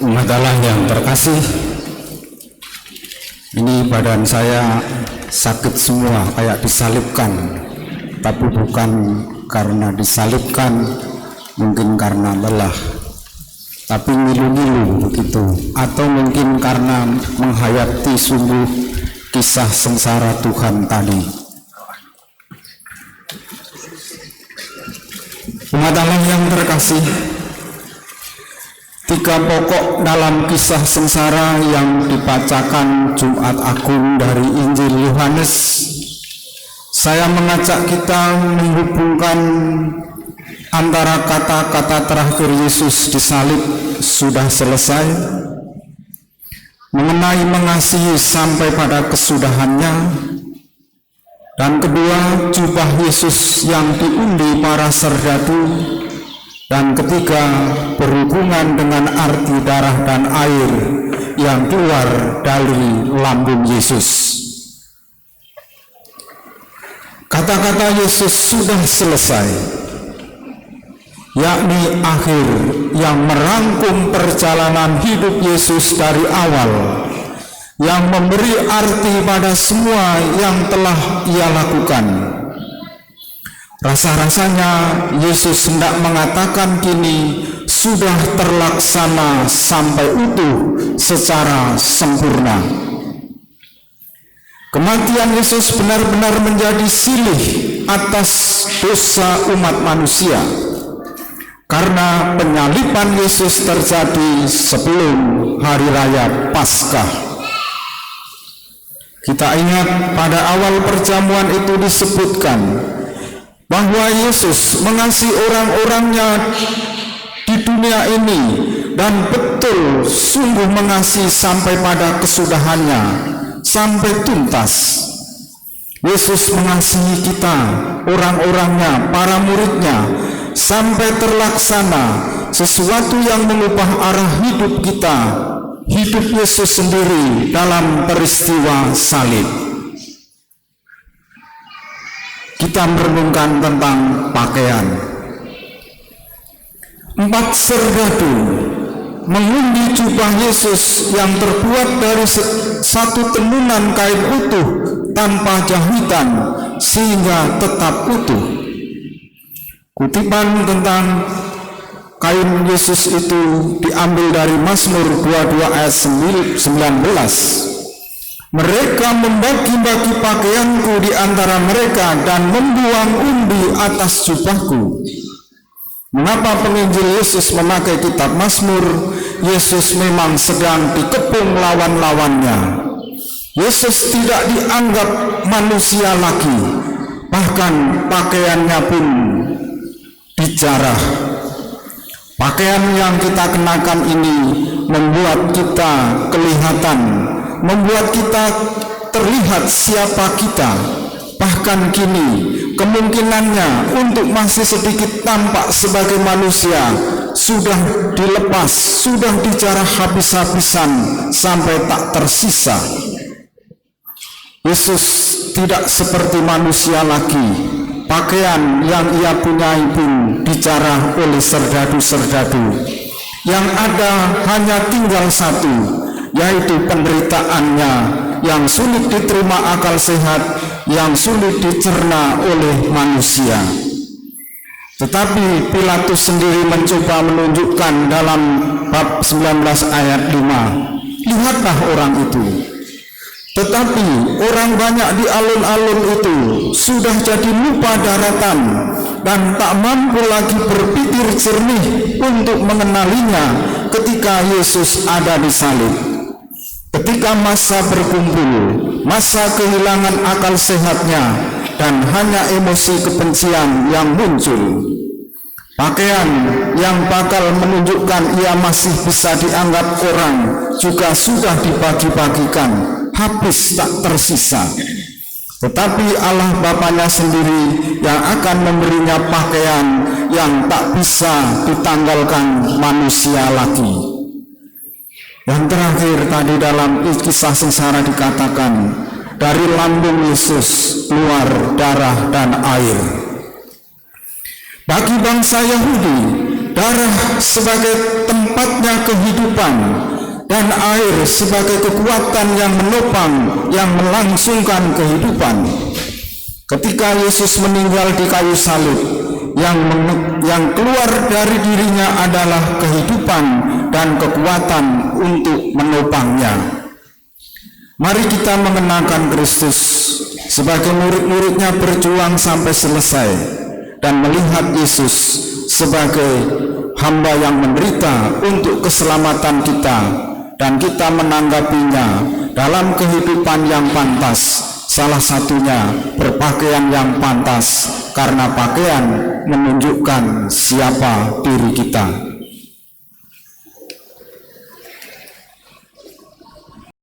Umat Allah yang terkasih, ini badan saya sakit semua kayak disalibkan, tapi bukan karena disalibkan, mungkin karena lelah, tapi ngilu-ngilu begitu, atau mungkin karena menghayati sungguh kisah sengsara Tuhan tadi. Umat Allah yang terkasih, tiga pokok dalam kisah sengsara yang dibacakan Jumat Agung dari Injil Yohanes, saya mengajak kita menghubungkan antara kata-kata terakhir Yesus disalib sudah selesai, mengenai mengasihi sampai pada kesudahannya, dan kedua, jubah Yesus yang diundi para serdadu, dan ketiga, berhubungan dengan arti darah dan air yang keluar dari lambung Yesus. Kata-kata Yesus sudah selesai, yakni akhir yang merangkum perjalanan hidup Yesus dari awal, yang memberi arti pada semua yang telah ia lakukan. Rasa-rasanya Yesus hendak mengatakan kini sudah terlaksana sampai utuh secara sempurna. Kematian Yesus benar-benar menjadi silih atas dosa umat manusia, karena penyaliban Yesus terjadi sebelum hari raya Paskah. Kita ingat pada awal perjamuan itu disebutkan bahwa Yesus mengasihi orang-orangnya di dunia ini dan betul sungguh mengasihi sampai pada kesudahannya, sampai tuntas. Yesus mengasihi kita, orang-orangnya, para muridnya, sampai terlaksana sesuatu yang mengubah arah hidup kita, hidup Yesus sendiri dalam peristiwa salib. Kita merenungkan tentang pakaian. 4 serdadu mengundi jubah Yesus yang terbuat dari satu tenunan kain utuh tanpa jahitan sehingga tetap utuh. Kutipan tentang kain Yesus itu diambil dari Mazmur 22 ayat 19. Mereka membagi-bagi pakaianku di antara mereka dan membuang umbi atas jubahku. Mengapa penginjil Yesus memakai kitab Mazmur? Yesus memang sedang dikepung lawan-lawannya. Yesus tidak dianggap manusia lagi, bahkan pakaiannya pun dijarah. Pakaian yang kita kenakan ini membuat kita kelihatan, membuat kita terlihat siapa kita. Bahkan kini kemungkinannya untuk masih sedikit tampak sebagai manusia sudah dilepas, sudah dijarah habis-habisan sampai tak tersisa. Yesus tidak seperti manusia lagi. Pakaian yang ia punyai pun dijarah oleh serdadu-serdadu. Yang ada hanya tinggal satu, yaitu penderitaannya yang sulit diterima akal sehat, yang sulit dicerna oleh manusia. Tetapi Pilatus sendiri mencoba menunjukkan dalam bab 19 ayat 5, lihatlah orang itu. Tetapi orang banyak di alun-alun itu sudah jadi lupa daratan dan tak mampu lagi berpikir jernih untuk mengenalinya ketika Yesus ada di salib. Ketika massa berkumpul, massa kehilangan akal sehatnya dan hanya emosi kebencian yang muncul. Pakaian yang bakal menunjukkan ia masih bisa dianggap orang juga sudah dibagi-bagikan, habis tak tersisa. Tetapi Allah Bapanya sendiri yang akan memberinya pakaian yang tak bisa ditanggalkan manusia lagi. Yang terakhir tadi dalam kisah sengsara dikatakan, dari lambung Yesus keluar darah dan air. Bagi bangsa Yahudi, darah sebagai tempatnya kehidupan, dan air sebagai kekuatan yang menopang, yang melangsungkan kehidupan. Ketika Yesus meninggal di kayu salib, yang keluar dari dirinya adalah kehidupan dan kekuatan untuk menopangnya. Mari kita mengenangkan Kristus sebagai murid-muridnya berjuang sampai selesai, dan melihat Yesus sebagai hamba yang menderita untuk keselamatan kita, dan kita menanggapinya dalam kehidupan yang pantas. Salah satunya berpakaian yang pantas, karena pakaian menunjukkan siapa diri kita.